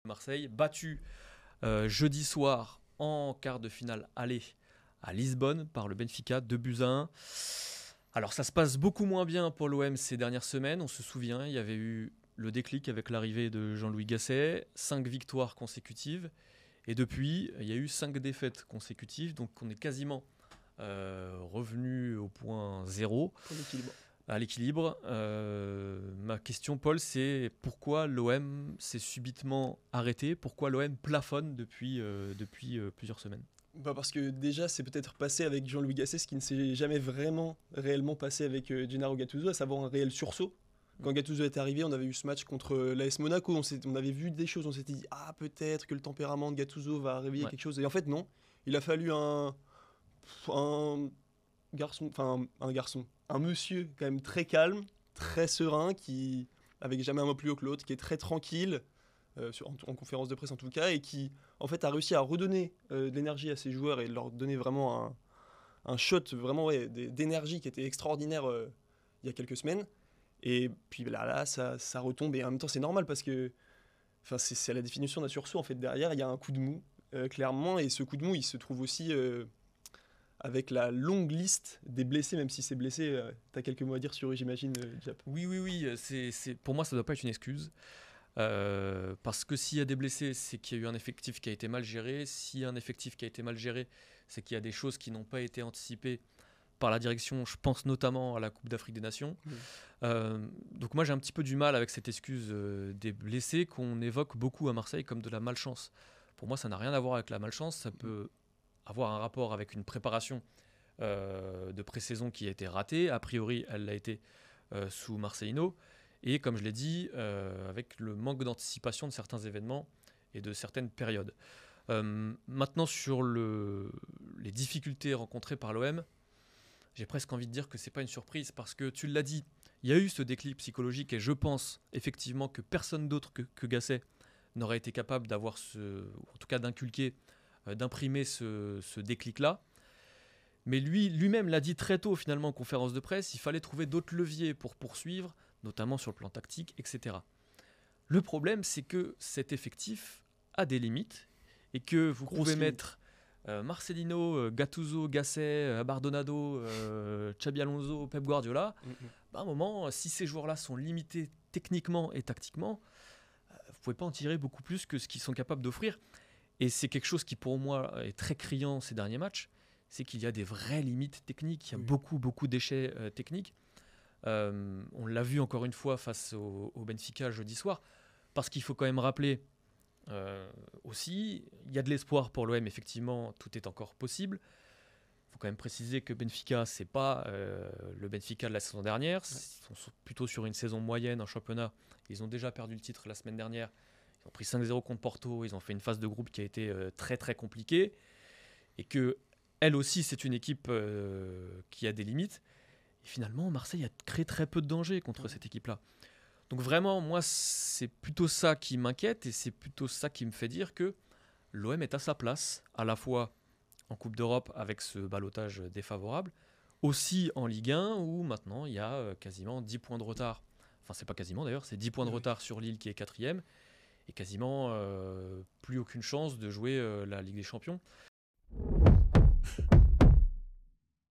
Marseille, battu jeudi soir en quart de finale aller à Lisbonne par le Benfica, 2-1. Alors ça se passe beaucoup moins bien pour l'OM ces dernières semaines. On se souvient, il y avait eu le déclic avec l'arrivée de Jean-Louis Gasset, 5 victoires consécutives. Et depuis, il y a eu 5 défaites consécutives. Donc on est quasiment revenu au point zéro. Pour l'équilibre. À l'équilibre. Ma question, Paul, c'est pourquoi l'OM s'est subitement arrêté? Pourquoi l'OM plafonne depuis plusieurs semaines? Parce que déjà, c'est peut-être passé avec Jean-Louis Gasset, ce qui ne s'est jamais réellement passé avec Gennaro Gattuso, à savoir un réel sursaut. Quand Gattuso est arrivé, on avait eu ce match contre l'AS Monaco, on avait vu des choses, on s'était dit « peut-être que le tempérament de Gattuso va réveiller quelque chose ». Et en fait, non. Il a fallu un monsieur quand même très calme, très serein, qui avec jamais un mot plus haut que l'autre, qui est très tranquille, en conférence de presse en tout cas, et qui en fait a réussi à redonner de l'énergie à ses joueurs et leur donner vraiment un shot vraiment d'énergie qui était extraordinaire il y a quelques semaines. Et puis là ça retombe, et en même temps c'est normal parce que c'est la définition d'un sursaut. En fait, derrière il y a un coup de mou, clairement, et ce coup de mou il se trouve aussi avec la longue liste des blessés, même si ces blessés, tu as quelques mots à dire sur eux, j'imagine, Jap. Oui. Pour moi, ça ne doit pas être une excuse. Parce que s'il y a des blessés, c'est qu'il y a eu un effectif qui a été mal géré. S'il y a un effectif qui a été mal géré, c'est qu'il y a des choses qui n'ont pas été anticipées par la direction. Je pense notamment à la Coupe d'Afrique des Nations. Donc moi, j'ai un petit peu du mal avec cette excuse des blessés qu'on évoque beaucoup à Marseille comme de la malchance. Pour moi, ça n'a rien à voir avec la malchance. Ça peut avoir un rapport avec une préparation de pré-saison qui a été ratée. A priori, elle l'a été sous Marcelino. Et comme je l'ai dit, avec le manque d'anticipation de certains événements et de certaines périodes. Maintenant, sur les difficultés rencontrées par l'OM, j'ai presque envie de dire que ce n'est pas une surprise, parce que tu l'as dit, il y a eu ce déclic psychologique, et je pense effectivement que personne d'autre que Gasset n'aurait été capable d'avoir en tout cas d'inculquer, d'imprimer ce déclic-là. Mais lui-même l'a dit très tôt finalement en conférence de presse, il fallait trouver d'autres leviers pour poursuivre, notamment sur le plan tactique, etc. Le problème, c'est que cet effectif a des limites, et que vous pouvez mettre Marcelino, Gattuso, Gasset, Abardonado, Xabi Alonso, Pep Guardiola. À un moment, si ces joueurs-là sont limités techniquement et tactiquement, vous ne pouvez pas en tirer beaucoup plus que ce qu'ils sont capables d'offrir. Et c'est quelque chose qui pour moi est très criant ces derniers matchs, c'est qu'il y a des vraies limites techniques, il y a beaucoup déchets techniques. On l'a vu encore une fois face au Benfica jeudi soir, parce qu'il faut quand même rappeler aussi, il y a de l'espoir pour l'OM, effectivement, tout est encore possible. Il faut quand même préciser que Benfica, c'est pas le Benfica de la saison dernière, ils sont plutôt sur une saison moyenne en championnat. Ils ont déjà perdu le titre la semaine dernière, ils ont pris 5-0 contre Porto, ils ont fait une phase de groupe qui a été très très compliquée, et que elle aussi, c'est une équipe qui a des limites. Et finalement, Marseille a créé très peu de danger contre cette équipe-là. Donc vraiment, moi, c'est plutôt ça qui m'inquiète, et c'est plutôt ça qui me fait dire que l'OM est à sa place, à la fois en Coupe d'Europe avec ce ballottage défavorable, aussi en Ligue 1 où maintenant il y a quasiment 10 points de retard. Enfin, c'est pas quasiment d'ailleurs, c'est 10 points de retard sur Lille qui est 4e, et quasiment plus aucune chance de jouer la Ligue des Champions.